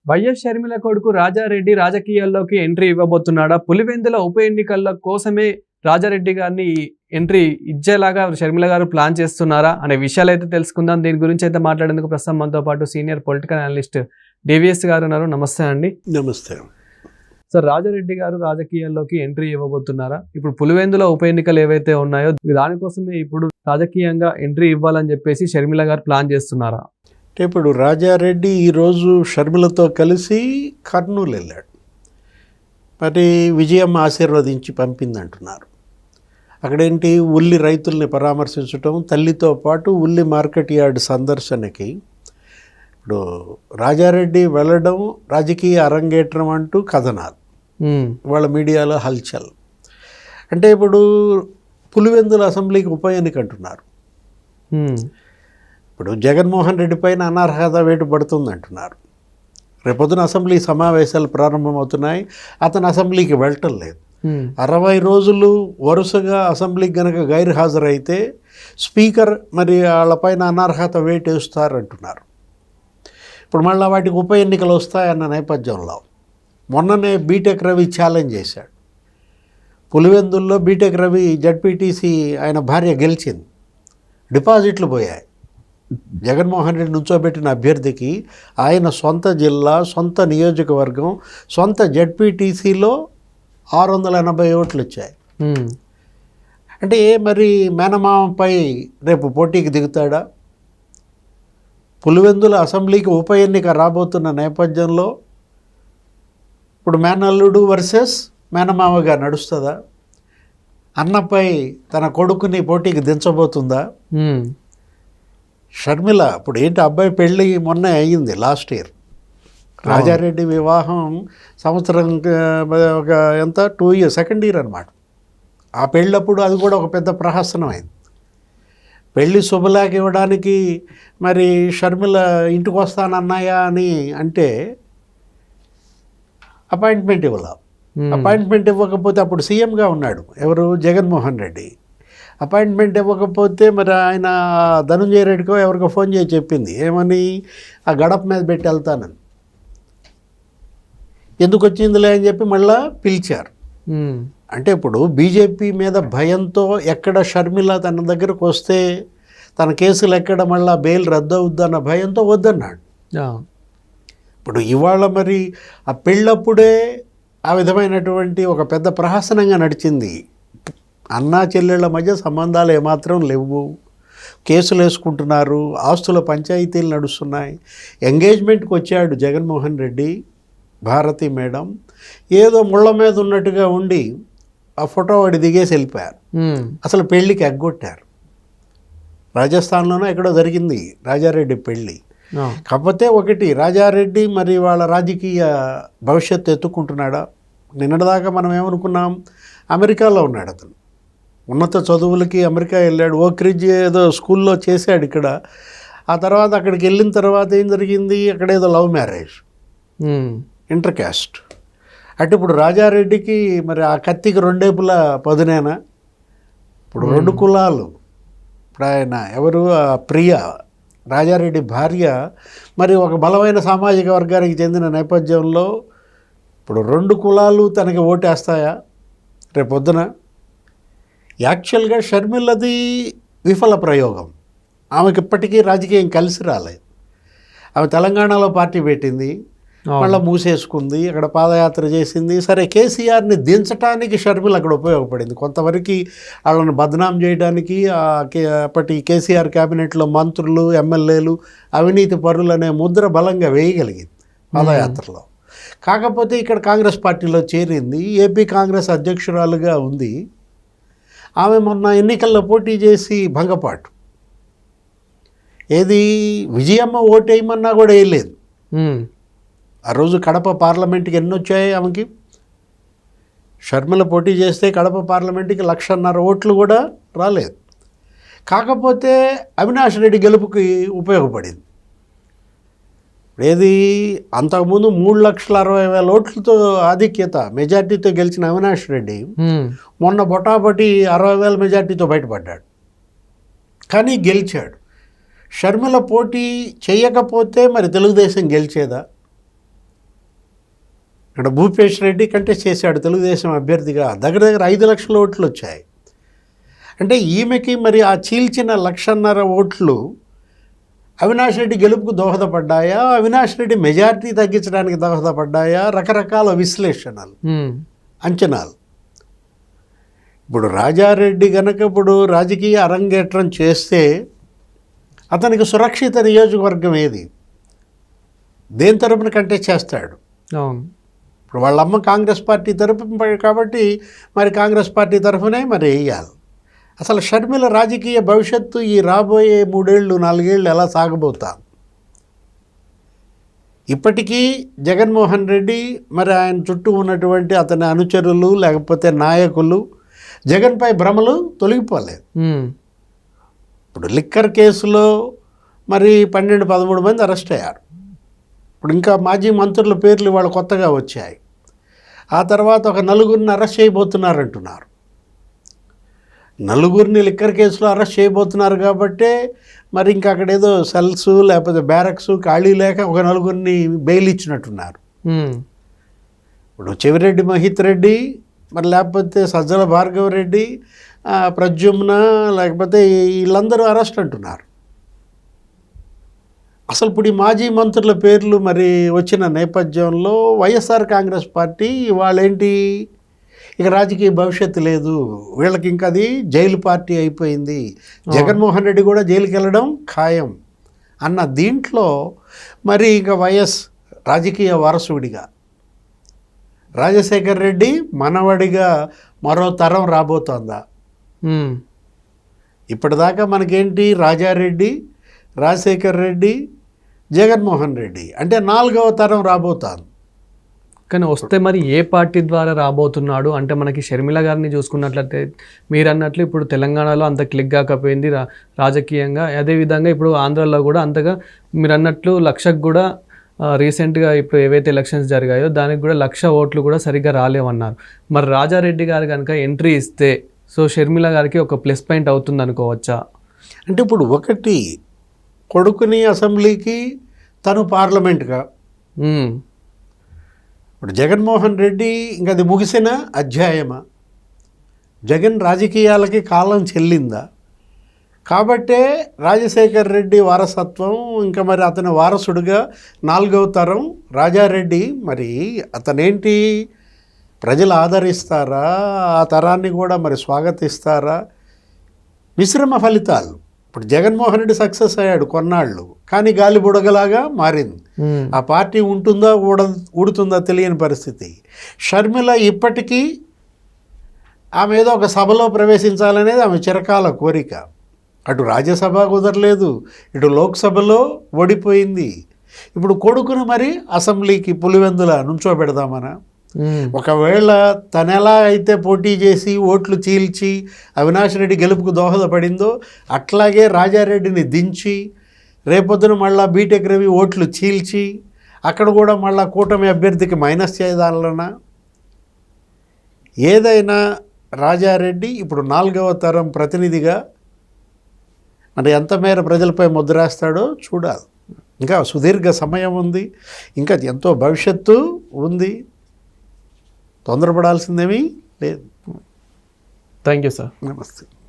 YS Sharmila కొడుకు రాజారెడ్డి రాజకీయాల్లోకి entry ఇవ్వబోతున్నాడా? Pulivendula ఉప ఎన్నికల కోసమే రాజారెడ్డి గారిని ఎంట్రీ ఇచ్చేలాగా షర్మిల గారు ప్లాన్ చేస్తున్నారా అనే విషయాలు అయితే తెలుసుకుందాం. దీని గురించి అయితే మాట్లాడేందుకు ప్రస్తుతం మనతో పాటు సీనియర్ పొలిటికల్ అనలిస్ట్ డివిఎస్ గారు ఉన్నారు. నమస్తే అండి. నమస్తే సార్, రాజారెడ్డి గారు రాజకీయాల్లోకి ఎంట్రీ ఇవ్వబోతున్నారా? ఇప్పుడు పులివెందుల ఉప ఎన్నికలు ఏవైతే ఉన్నాయో దానికోసమే ఇప్పుడు రాజకీయంగా ఎంట్రీ ఇవ్వాలని చెప్పేసి షర్మిల గారు ప్లాన్ చేస్తున్నారా? అంటే ఇప్పుడు రాజారెడ్డి ఈరోజు షర్మిలతో కలిసి కర్నూలు వెళ్ళాడు. మరి విజయమ్మ ఆశీర్వదించి పంపిందంటున్నారు. అక్కడేంటి, ఉల్లి రైతుల్ని పరామర్శించడం, తల్లితో పాటు ఉల్లి మార్కెట్ యార్డ్ సందర్శనకి ఇప్పుడు రాజారెడ్డి వెళ్ళడం రాజకీయ అరంగేట్రం అంటూ కథనాలు వాళ్ళ మీడియాలో హల్చల్. అంటే ఇప్పుడు పులివెందుల అసెంబ్లీకి ఉప ఎన్నిక అంటున్నారు. ఇప్పుడు జగన్మోహన్ రెడ్డి పైన అనర్హత వేటు పడుతుంది అంటున్నారు. రేపొద్దున అసెంబ్లీ సమావేశాలు ప్రారంభమవుతున్నాయి. అతను అసెంబ్లీకి వెళ్ళటం లేదు. 60 రోజులు వరుసగా అసెంబ్లీకి గనక గైర్ హాజరైతే స్పీకర్ మరి వాళ్ళపైన అనర్హత వేటు వేస్తారంటున్నారు. ఇప్పుడు మళ్ళీ వాటికి ఉప ఎన్నికలు వస్తాయన్న నేపథ్యంలో మొన్ననే బీటెక్ రవి ఛాలెంజ్ చేశాడు. పులివెందుల్లో బీటెక్ రవి జడ్పీటీసీ ఆయన భార్య గెలిచింది, డిపాజిట్లు పోయాయి. జగన్మోహన్ రెడ్డి నుంచోబెట్టిన అభ్యర్థికి ఆయన సొంత జిల్లా, సొంత నియోజకవర్గం, సొంత జడ్పీటీసీలో 680 ఓట్లు వచ్చాయి. అంటే మరి మేనమామపై రేపు పోటీకి దిగుతాడా? పులివెందుల అసెంబ్లీకి ఉప ఎన్నిక రాబోతున్న నేపథ్యంలో ఇప్పుడు మేనల్లుడు వర్సెస్ మేనమామగా నడుస్తుందా? అన్నపై తన కొడుకుని పోటీకి దించబోతుందా షర్మిల? ఇప్పుడు ఏంటి, అబ్బాయి పెళ్ళి మొన్న అయ్యింది, లాస్ట్ ఇయర్. రాజారెడ్డి వివాహం సంవత్సరం ఒక ఎంత 2 years, సెకండ్ ఇయర్ అనమాట. ఆ పెళ్ళప్పుడు అది కూడా ఒక పెద్ద ప్రహసనం అయింది. పెళ్ళి శుభలేఖ ఇవ్వడానికి మరి షర్మిల ఇంటికి వస్తానన్నాయా అని అంటే అపాయింట్మెంట్ ఇవ్వాల. అపాయింట్మెంట్ ఇవ్వకపోతే అప్పుడు సీఎంగా ఉన్నాడు ఎవరు, జగన్మోహన్ రెడ్డి. అపాయింట్మెంట్ ఇవ్వకపోతే మరి ఆయన ధనంజయ రెడ్డికో ఎవరికో ఫోన్ చేసి చెప్పింది, ఏమని, ఆ గడప మీద పెట్టి వెళ్తానని. ఎందుకు వచ్చిందిలే అని చెప్పి మళ్ళా పిలిచారు. అంటే ఇప్పుడు బీజేపీ మీద భయంతో ఎక్కడ షర్మిల తన దగ్గరకు వస్తే తన కేసులు ఎక్కడ మళ్ళా బెయిల్ రద్దు అవుద్దన్న భయంతో వద్దన్నాడు. ఇప్పుడు ఇవాళ మరి ఆ పెళ్ళప్పుడే ఆ విధమైనటువంటి ఒక పెద్ద ప్రహసనంగా నడిచింది. అన్నా చెల్లెళ్ళ మధ్య సంబంధాలు ఏమాత్రం లేవు, కేసులు వేసుకుంటున్నారు, ఆస్తుల పంచాయతీలు నడుస్తున్నాయి. ఎంగేజ్మెంట్కి వచ్చాడు జగన్మోహన్ రెడ్డి, భారతి మేడం ఏదో ముళ్ళ మీద ఉన్నట్టుగా ఉండి ఆ ఫోటో వాడి దిగేసి వెళ్ళిపోయారు. అసలు పెళ్ళికి ఎగ్గొట్టారు. రాజస్థాన్లోనో ఎక్కడో జరిగింది రాజారెడ్డి పెళ్ళి. కాకపోతే ఒకటి, రాజారెడ్డి మరి వాళ్ళ రాజకీయ భవిష్యత్తు ఎత్తుకుంటున్నాడా? నిన్నటిదాకా మనం ఏమనుకున్నాం, అమెరికాలో ఉన్నాడు అతను, ఉన్నత చదువులకి అమెరికా వెళ్ళాడు. ఓక్రిడ్జ్ ఏదో స్కూల్లో చేశాడు ఇక్కడ. ఆ తర్వాత అక్కడికి వెళ్ళిన తర్వాత ఏం జరిగింది, అక్కడ ఏదో లవ్ మ్యారేజ్, ఇంటర్ క్యాస్ట్. అంటే ఇప్పుడు రాజారెడ్డికి మరి ఆ కత్తికి రెండేపుల పదునేనా? ఇప్పుడు 2 కులాలు. ఇప్పుడు ఆయన ఎవరు, ప్రియ రాజారెడ్డి భార్య మరి ఒక బలమైన సామాజిక వర్గానికి చెందిన నేపథ్యంలో ఇప్పుడు 2 కులాలు తనకి ఓటేస్తాయా రేపొద్దున? యాక్చువల్గా షర్మిలది విఫల ప్రయోగం. ఆమెకి ఇప్పటికీ రాజకీయం కలిసి రాలేదు. ఆమె తెలంగాణలో పార్టీ పెట్టింది, మళ్ళీ మూసేసుకుంది, అక్కడ పాదయాత్ర చేసింది. సరే, కేసీఆర్ని దించడానికి షర్మిల అక్కడ ఉపయోగపడింది కొంతవరకు. వాళ్ళని బదనాం చేయడానికి అప్పటి కేసీఆర్ క్యాబినెట్లో మంత్రులు, ఎమ్మెల్యేలు అవినీతి పరులు అనే ముద్ర బలంగా వేయగలిగింది పాదయాత్రలో. కాకపోతే ఇక్కడ కాంగ్రెస్ పార్టీలో చేరింది, ఏపీ కాంగ్రెస్ అధ్యక్షురాలుగా ఉంది. ఆమె మొన్న ఎన్నికల్లో పోటీ చేసి భంగపాటు. ఏది, విజయమ్మ ఓటేయమన్నా కూడా వేయలేదు. ఆ రోజు కడప పార్లమెంట్కి ఎన్ని వచ్చాయి ఆమెకి? షర్మిల పోటీ చేస్తే కడప పార్లమెంట్కి 1,50,000 ఓట్లు కూడా రాలేదు. కాకపోతే అవినాష్ రెడ్డి గెలుపుకి ఉపయోగపడింది. ఏది, అంతకుముందు 3,60,000 ఓట్లతో ఆధిక్యత మెజార్టీతో గెలిచిన అవినాష్ రెడ్డి మొన్న బొటాబొటి 60,000 మెజార్టీతో బయటపడ్డాడు, కానీ గెలిచాడు. షర్మిల పోటీ చేయకపోతే మరి తెలుగుదేశం గెలిచేదా? ఇక్కడ భూపేష్ రెడ్డి కంటెస్ట్ చేశాడు తెలుగుదేశం అభ్యర్థిగా, దగ్గర దగ్గర 5 లక్షల ఓట్లు వచ్చాయి. అంటే ఈమెకి మరి ఆ చీల్చిన 1.5 లక్ష ఓట్లు అవినాష్ రెడ్డి గెలుపుకు దోహదపడ్డాయా, అవినాష్ రెడ్డి మెజారిటీ తగ్గించడానికి దోహదపడ్డాయా, రకరకాల విశ్లేషణలు, అంచనాలు. ఇప్పుడు రాజారెడ్డి గనక ఇప్పుడు రాజకీయ అరంగేట్రం చేస్తే అతనికి సురక్షిత నియోజకవర్గం ఏది, దేని తరపున కంటెస్ట్ చేస్తాడు? అవును. ఇప్పుడు వాళ్ళమ్మ కాంగ్రెస్ పార్టీ తరపు కాబట్టి మరి కాంగ్రెస్ పార్టీ తరఫునే మరి వేయాలి. అసలు షర్మిల రాజకీయ భవిష్యత్తు ఈ రాబోయే 3 ఏళ్ళు 4 ఏళ్ళు ఎలా సాగబోతా? ఇప్పటికీ జగన్మోహన్ రెడ్డి మరి ఆయన చుట్టూ ఉన్నటువంటి అతని అనుచరులు లేకపోతే నాయకులు జగన్పై భ్రమలు తొలగిపోలేదు. ఇప్పుడు లిక్కర్ కేసులో మరి 12-13 మంది అరెస్ట్ అయ్యారు. ఇప్పుడు ఇంకా మాజీ మంత్రుల పేర్లు వాళ్ళు కొత్తగా వచ్చాయి. ఆ తర్వాత ఒక 4గురిని అరెస్ట్ చేయబోతున్నారంటున్నారు. 4గురిని లిక్కర్ కేసులో అరెస్ట్ చేయబోతున్నారు కాబట్టే మరి ఇంకా అక్కడ ఏదో సెల్స్ లేకపోతే బ్యారక్స్ ఖాళీ లేక ఒక 4గురిని బెయిల్ ఇచ్చినట్టున్నారు. ఇప్పుడు చెవిరెడ్డి మహిత్ రెడ్డి మరి లేకపోతే సజ్జల భార్గవ రెడ్డి, ప్రద్యుమ్న లేకపోతే వీళ్ళందరూ అరెస్ట్ అంటున్నారు. అసలు ఇప్పుడు ఈ మాజీ మంత్రుల పేర్లు మరి వచ్చిన నేపథ్యంలో వైఎస్ఆర్ కాంగ్రెస్ పార్టీ వాళ్ళేంటి ఇక రాజకీయ భవిష్యత్తు లేదు, వీళ్ళకి ఇంకా అది జైలు పార్టీ అయిపోయింది, జగన్మోహన్ రెడ్డి కూడా జైలుకి వెళ్ళడం ఖాయం అన్న దీంట్లో మరి ఇక వైఎస్ రాజకీయ వారసుడిగా, రాజశేఖర్ రెడ్డి మనవడిగా మరో తరం రాబోతోందా? ఇప్పటిదాకా మనకేంటి రాజారెడ్డి, రాజశేఖర్ రెడ్డి, జగన్మోహన్ రెడ్డి, అంటే 4వ తరం రాబోతాను. కానీ వస్తే మరి ఏ పార్టీ ద్వారా రాబోతున్నాడు అంటే మనకి షర్మిల గారిని చూసుకున్నట్లయితే మీరు అన్నట్లు ఇప్పుడు తెలంగాణలో అంత క్లిక్ కాకపోయింది రాజకీయంగా, అదేవిధంగా ఇప్పుడు ఆంధ్రాలో కూడా అంతగా మీరు అన్నట్లు 1,00,000కు కూడా రీసెంట్గా ఇప్పుడు ఏవైతే ఎలక్షన్స్ జరిగాయో దానికి కూడా 1,00,000 ఓట్లు కూడా సరిగ్గా రాలేవన్నారు. మరి రాజారెడ్డి గారు కనుక ఎంట్రీ ఇస్తే సో షర్మిల గారికి ఒక ప్లస్ పాయింట్ అవుతుంది అనుకోవచ్చా? అంటే ఇప్పుడు ఒకటి కొడుకుని అసెంబ్లీకి తను పార్లమెంట్గా, ఇప్పుడు జగన్మోహన్ రెడ్డి ఇంకా అది ముగిసిన అధ్యాయమా? జగన్ రాజకీయాలకి కాలం చెల్లిందా? కాబట్టే రాజశేఖర్ రెడ్డి వారసత్వం ఇంకా మరి అతని వారసుడిగా 4వ తరం రాజారెడ్డి మరి అతనేంటి ప్రజలు ఆదరిస్తారా, ఆ తరాన్ని కూడా మరి స్వాగతిస్తారా? మిశ్రమ ఫలితాలు. ఇప్పుడు జగన్మోహన్ రెడ్డి సక్సెస్ అయ్యాడు కొన్నాళ్ళు, కానీ గాలి బుడగలాగా మారింది. ఆ పార్టీ ఉంటుందా ఊడుతుందా తెలియని పరిస్థితి. షర్మిల ఇప్పటికీ ఆమె ఏదో ఒక సభలో ప్రవేశించాలనేది ఆమె చిరకాల కోరిక. అటు రాజ్యసభ కుదరలేదు, ఇటు లోక్సభలో ఓడిపోయింది. ఇప్పుడు కొడుకును మరి అసెంబ్లీకి పులివెందుల నుంచోబెడదామనా? ఒకవేళ తనెలా అయితే పోటీ చేసి ఓట్లు చీల్చి అవినాష్ రెడ్డి గెలుపుకు దోహదపడిందో అట్లాగే రాజారెడ్డిని దించి రేపొద్దున మళ్ళా బీటెక్ రవి ఓట్లు చీల్చి అక్కడ కూడా మళ్ళా కూటమి అభ్యర్థికి మైనస్ చేయదాలనా? ఏదైనా రాజారెడ్డి ఇప్పుడు 4వ తరం ప్రతినిధిగా మరి ఎంత మేర ప్రజలపై ముద్రేస్తాడో చూడాలి. ఇంకా సుదీర్ఘ సమయం ఉంది, ఇంకా ఎంతో భవిష్యత్తు ఉంది, తొందరపడాల్సిందేమీ లేదు. Thank you sir. నమస్తే.